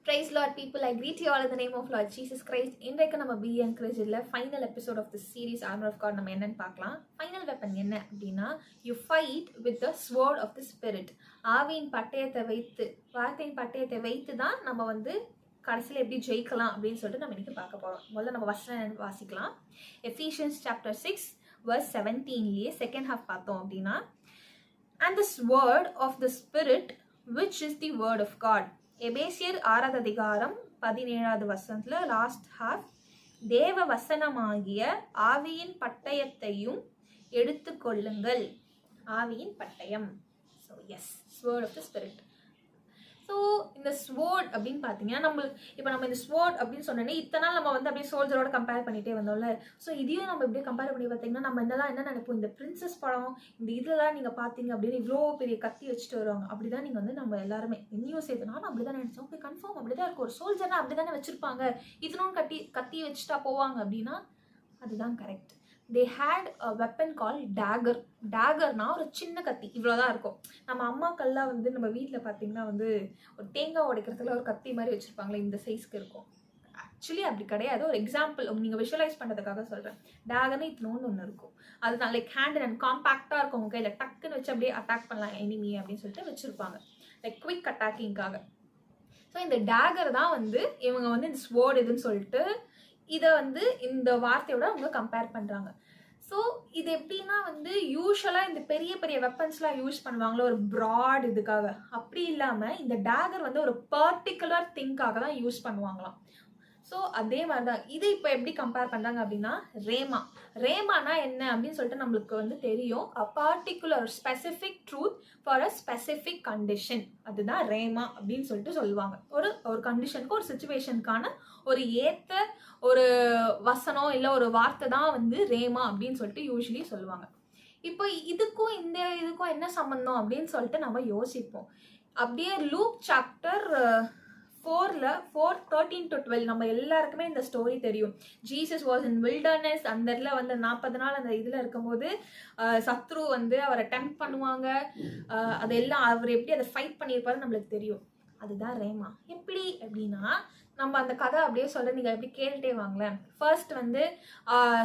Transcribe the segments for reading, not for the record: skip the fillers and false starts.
Praise Lord people, I greet you all in the name of Lord Jesus Christ. இன்றைக்கு நம்ம be என்கரேஜில் final episode of the series armour of God நம்ம என்னன்னு பார்க்கலாம். Final weapon என்ன அப்படின்னா, you fight with the sword of the spirit. ஆவியின் பட்டயத்தை வைத்து, வார்த்தையின் பட்டயத்தை வைத்து தான் நம்ம வந்து கடைசியில் எப்படி ஜெயிக்கலாம் அப்படின்னு சொல்லிட்டு நம்ம இன்னைக்கு பார்க்க போகிறோம். முதல்ல நம்ம வசனம் வாசிக்கலாம். எஃபீஷியன்ஸ் சாப்டர் 6 verse 17 செகண்ட் ஹாஃப் பார்த்தோம் அப்படின்னா, and the sword of the spirit which is the word of God. எபேசியர் 6வது அதிகாரம் 17வது வசனத்துல லாஸ்ட் ஹாஃப், தேவ வசனமாகிய ஆவியின் பட்டயத்தையும் எடுத்துக்கொள்ளுங்கள். ஆவியின் பட்டயம். So yes, sword of the spirit. So இந்த ஸ்வோர்ட் அப்படின்னு பார்த்தீங்கன்னா, நம்ம இந்த ஸ்வோர்ட் அப்படின்னு சொன்னோன்னே இத்தனை நாள் நம்ம வந்து அப்படியே சோல்ஜரோட கம்பேர் பண்ணிட்டே வந்தோம்ல. ஸோ இதையும் நம்ம இப்படியே கம்பேர் பண்ணி பார்த்தீங்கன்னா, நம்ம என்ன நினைப்போம், இந்த பிரின்சஸ் படம் இந்த இதெல்லாம் நீங்கள் பார்த்தீங்க அப்படின்னு இவ்வளோ பெரிய கத்தி வச்சுட்டு வருவாங்க. அப்படிதான் நீங்கள் வந்து நம்ம எல்லாருமே என்னையும் சேர்த்து நானும் அப்படி தான் நினைச்சோம். ஓகே, கன்ஃபார்ம் அப்படி தான் இருக்கும், ஒரு சோல்ஜர்னா அப்படி தானே வச்சிருப்பாங்க, இதனோட கத்தி வச்சுட்டா போவாங்க அப்படின்னா அதுதான் correct. they had a weapon called dagger. டேகர்னா ஒரு சின்ன கத்தி இவ்வளோதான் இருக்கும். நம்ம அம்மாக்கள்லாம் வந்து நம்ம வீட்டில் பார்த்தீங்கன்னா வந்து ஒரு தேங்காய் உடைக்கிறதுல ஒரு கத்தி மாதிரி வச்சுருப்பாங்களே, இந்த சைஸ்க்கு இருக்கும். ஆக்சுவலி அப்படி கிடையாது, ஒரு எக்ஸாம்பிள் நீங்கள் விஷுவலைஸ் பண்ணுறதுக்காக சொல்கிறேன். டேகர்னு இத்தனோன்னு ஒன்று இருக்கும், அதுதான் லைக் ஹேண்ட் அண்ட் காம்பேக்டாக இருக்கும். உங்கள் கையில் டக்குன்னு வச்சு அப்படியே அட்டாக் பண்ணலாம் எனிமி அப்படின்னு சொல்லிட்டு வச்சுருப்பாங்க, லைக் குவிக் அட்டாக்கிங்காக. ஸோ இந்த டேகர் தான் வந்து இவங்க வந்து இந்த ஸ்வோர்ட் இதுன்னு சொல்லிட்டு இதை வந்து இந்த வார்த்தையோட அவங்க கம்பேர் பண்ணுறாங்க. ஸோ இது எப்படின்னா வந்து யூஸ்வலாக இந்த பெரிய பெரிய வெப்பன்ஸ்லாம் யூஸ் பண்ணுவாங்களோ ஒரு ப்ராட் இதுக்காக, அப்படி இல்லாமல் இந்த டேகர் வந்து ஒரு பர்டிகுலர் திங்காக தான் யூஸ் பண்ணுவாங்களாம். ஸோ அதே மாதிரி தான் இது இப்போ எப்படி கம்பேர் பண்ணுறாங்க அப்படின்னா, ரேமானா என்ன அப்படின்னு சொல்லிட்டு நம்மளுக்கு வந்து தெரியும். A particular specific truth for a specific condition, அதுதான் ரேமா அப்படின்னு சொல்லிட்டு சொல்லுவாங்க. ஒரு கண்டிஷனுக்கு ஒரு சுச்சுவேஷனுக்கான ஒரு ஏற்ற ஒரு வசனம் இல்லை ஒரு வார்த்தை தான் வந்து ரேமா அப்படின்னு சொல்லிட்டு யூஸ்வலி சொல்லுவாங்க. இப்போ இதுக்கும் என்ன சம்பந்தம் அப்படின்னு சொல்லிட்டு நம்ம யோசிப்போம். அப்படியே லூக் சாப்டர் 4:13-12 நம்ம எல்லாருக்குமே இந்த ஸ்டோரி தெரியும். Jesus was in wilderness. அந்த இடத்துல வந்து 40 நாள் அந்த இதில் இருக்கும்போது சத்ரு வந்து அவரை டெம்ப்ட் பண்ணுவாங்க. அதெல்லாம் அவர் எப்படி அதை ஃபைட் பண்ணியிருப்பாரு நம்மளுக்கு தெரியும். அதுதான் ரேமா. எப்படி அப்படின்னா, நம்ம அந்த கதை அப்படியே சொல்ல நீங்கள் எப்படி கேட்டுட்டே வாங்களேன். ஃபர்ஸ்ட் வந்து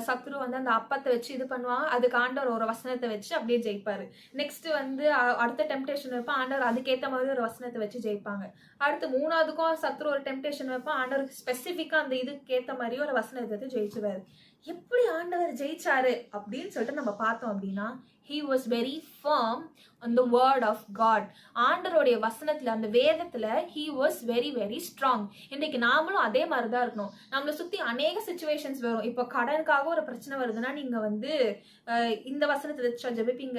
சத்ரு வந்து அந்த அப்பத்தை வச்சு இது பண்ணுவாங்க, அதுக்கு ஆண்டவர் ஒரு வசனத்தை வச்சு அப்படியே ஜெயிப்பாரு. நெக்ஸ்ட் வந்து அடுத்த டெம்டேஷன் வைப்பான், ஆண்டவர் அதுக்கேற்ற மாதிரி ஒரு வசனத்தை வச்சு ஜெயிப்பாங்க. அடுத்து 3வதுக்கும் சத்ரு ஒரு டெம்டேஷன் வைப்பான், ஆண்டவர் ஸ்பெசிஃபிக்காக அந்த இதுக்கு ஏற்ற மாதிரி ஒரு வசனத்தை வச்சு ஜெயிச்சுவாரு. எப்படி ஆண்டவர் ஜெயிச்சாரு அப்படின்னு சொல்லிட்டு நம்ம பார்த்தோம் அப்படின்னா, he was very firm on the word of God. ஆண்டவருடைய வசனத்துல, அந்த வேதத்துல he was very very strong. இன்னைக்கு நாமளும் அதே மாதிரி தான் இருக்கணும். நம்மளை சுத்தி அநேக சிச்சுவேஷன்ஸ் வரும். இப்போ கடனுக்காக ஒரு பிரச்சனை வருதுன்னா நீங்க வந்து இந்த வசனத்தை வச்சா ஜபிப்பீங்க,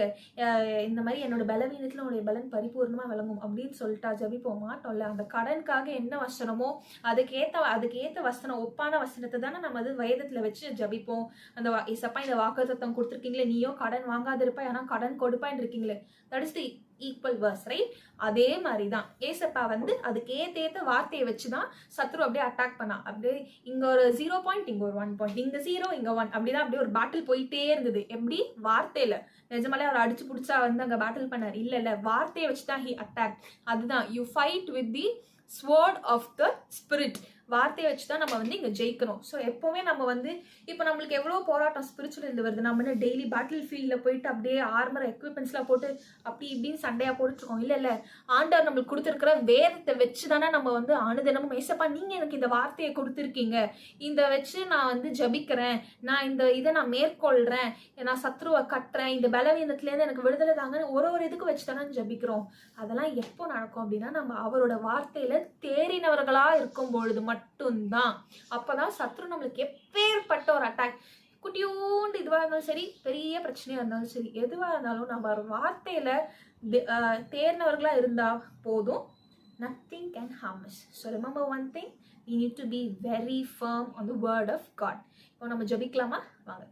இந்த மாதிரி என்னோட பலவீனத்துல உடைய பலன் பரிபூர்ணமா விளங்கும் அப்படின்னு சொல்லிட்டா ஜபிப்போம் மாட்டோம்ல. அந்த கடனுக்காக என்ன வசனமோ அதுக்கேற்ற வசனம், ஒப்பான வசனத்தை தானே நம்ம அது வேதத்துல வச்சு ஜபிப்போம். அந்த இசப்பா இந்த வாக்குத்தத்தம் கொடுத்துருக்கீங்களே, நீயோ கடன் வாங்காத இருப்பா ஆனா கடன் கொடுப்பான்னு இருக்கீங்களே, that is the equal verse, right? அதே மாதிரி தான் ஏசப்பா வந்து அதுக்கு ஏற்ற வார்த்தையை வச்சுதான் சத்ரு அப்படியே அட்டாக் பண்ணா. அப்படியே இங்க ஒரு 0 பாயிண்ட், இங்க ஒரு 1 பாயிண்ட், இங்க 0 இங்க 1, அப்படிதான் அப்படியே ஒரு பேட்டில் போயிட்டே இருந்தது. எப்படி? வார்த்தையில. நிஜமாலே அவர் அடிச்சு பிடிச்சா வந்து அங்க பேட்டில் பண்ணார்? இல்ல, வார்த்தையை வச்சுதான் ஹி அட்டாக். அதுதான் you fight with the sword of the spirit. வார்த்தையை வச்சு தான் நம்ம வந்து இங்கே ஜெயிக்கணும். ஸோ எப்போவுமே நம்ம வந்து இப்போ நம்மளுக்கு எவ்வளோ போராட்டம் ஸ்பிரிச்சுவல் இருந்து வருது. நம்ம என்ன டெய்லி பேட்டில் ஃபீல்டில் போயிட்டு அப்படியே ஆர்மர் எக்யூப்மெண்ட்ஸ்லாம் போட்டு அப்படி இப்படின்னு சண்டையாக போட்டுருக்கோம்? இல்லை, ஆண்டவர் நம்மளுக்கு கொடுத்துருக்கிற வேதத்தை வச்சு தானே நம்ம வந்து அனுதினமும் ஏசப்பா நீங்கள் எனக்கு இந்த வார்த்தையை கொடுத்துருக்கீங்க, இந்த வச்சு நான் வந்து ஜபிக்கிறேன், நான் இதை நான் மேற்கொள்கிறேன், நான் சத்ருவை கட்டுறேன், இந்த பலவீனத்துலேருந்து எனக்கு விடுதலை தாங்கன்னு ஒரு இதுக்கு வச்சு தானே ஜபிக்கிறோம். அதெல்லாம் எப்போ நடக்கும் அப்படின்னா, நம்ம அவரோட வார்த்தையில் தேறினவர்களாக இருக்கும் பொழுது மட்டும்தான். அப்பதான் சத்ரு நம்மளுக்கு எப்பேற்பட்ட ஒரு அட்டாக், குட்டியோண்டு இதுவாக இருந்தாலும் சரி, பெரிய பிரச்சனையா இருந்தாலும் சரி, எதுவாக இருந்தாலும் நம்ம ஒரு வார்த்தையில தேர்ந்தவர்களா இருந்தா போதும். nothing can harm us. So remember one thing, we need to be very firm on the word of God. இப்போ நம்ம ஜெபிக்கலாமா? வாங்க.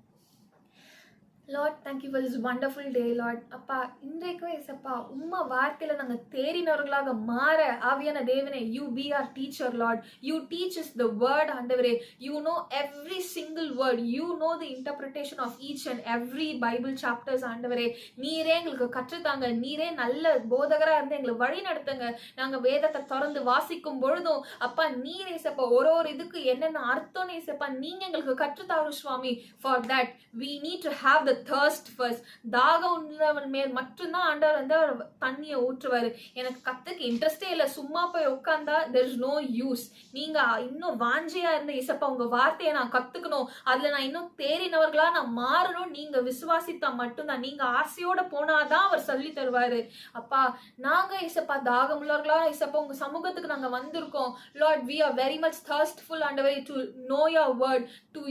Lord thank you for this wonderful day Lord. அப்பா இன்றைக்கும் ஏசப்பா உம்மா வார்த்தையில நாங்கள் தேறினவர்களாக மாற ஆவியான தேவனே, you be our teacher Lord. You teach is the word ஆண்டவரே. You know every single word. You know the interpretation of each and every Bible chapters ஆண்டவரே. நீரே எங்களுக்கு கற்றுத்தாங்க. நீரே நல்ல போதகராக இருந்து எங்களை வழி நடத்துங்க. நாங்கள் வேதத்தை திறந்து வாசிக்கும் பொழுதும் அப்பா நீர் ஏசப்பா ஒரு ஒரு இதுக்கு என்னென்ன அர்த்தம் ஏசப்பா நீங்க எங்களுக்கு கற்றுத்தாரு சுவாமி. For that we need to have the thirst first. தாகம் உள்ளவன் மேல் மட்டும்தான் ஆண்டவர் வந்து அவர் தண்ணியை ஊற்றுவாரு. எனக்கு கத்துக்கு இன்ட்ரெஸ்டே இல்லை, சும்மா போய் உட்கார்ந்தா there is no use. நீங்க இன்னும் வாஞ்சியா இருந்த இசப்பா உங்க வார்த்தையை நான் கத்துக்கணும், அதுல நான் இன்னும் தேறினவர்களா நான் மாறணும், நீங்க விசுவாசித்தா மட்டும்தான், நீங்க ஆசையோட போனாதான் அவர் சொல்லி தருவாரு. அப்பா நாங்க இசப்பா தாகம் உள்ளவர்களா இசப்பா உங்க சமூகத்துக்கு நாங்க வந்திருக்கோம். Lord, we are very much thirstful underway to know your word, to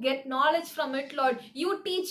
get knowledge from it. Lord, you teach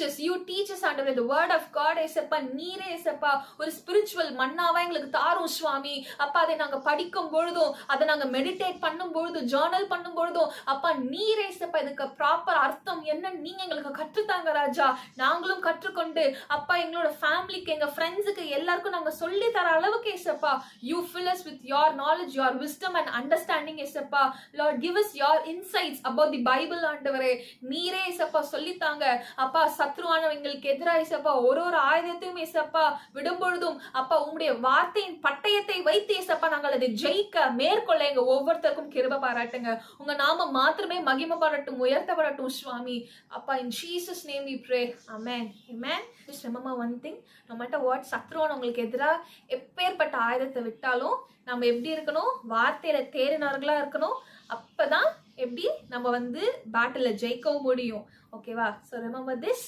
us underway the word of God. ஏசப்பா நீரே ஏசப்பா ஒரு ஸ்பிரிச்சுவல் மன்னாவா எங்களுக்கு தாரும் சுவாமி. அப்பா அதை நாங்க படிக்கும் பொழுதும், அதை நாங்க மெடிடேட் பண்ணும் பொழுதும், ஜர்னல் பண்ணும் பொழுதும் அப்பா நீரே ஏசப்பா இதுக்கு ப்ராப்பர் அர்த்தம் என்ன நீங்க எங்களுக்கு கற்றுத்தாங்க ராஜா. நாங்களும் கற்றுக்கொண்டு அப்பா எங்களோட ஃபேமிலிக்கு, எங்க ஃப்ரெண்ட்ஸுக்கு எல்லாருக்கும் நாங்க சொல்லி தர அளவுக்கு ஏசப்பா you fill us with your knowledge, your wisdom and understanding ஏசப்பா. Lord, give us your insights about the Bible ஆண்டவரே. நீரே ஏசப்பா சொல்லித்தாங்க அப்பா. சத்ருவானவங்களுக்கு எதிராக ஏசப்பா ஒரு ஒரு ஆயுதத்தையும் ஏசப்பா விடும் பொழுதும் அப்பா உங்களுடைய வார்த்தையின் பட்டயத்தை வைத்து ஏசப்பா நாங்கள் அதை ஜெயிக்க மேற்கொள்ள எங்க ஒவ்வொருத்தருக்கும் கிருபை பாராட்டுங்க. உங்க நாம மாத்திரமே மகிமைப்படட்டும், உயர்த்தப்படட்டும் சுவாமி. அப்பா in Jesus name we pray. Amen. Amen. Just remember one thing, no matter what, சத்ருவானவங்களுக்கு எதிராக எப்பேற்பட்ட ஆயுதத்தை விட்டாலும் நம்ம எப்படி இருக்கணும், வார்த்தையில தேறினவர்களா இருக்கணும். அப்பதான் எப்படி நம்ம வந்து பேட்டில் ஜெயிக்கவும் முடியும். ஓகேவா? So remember this.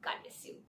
God bless you.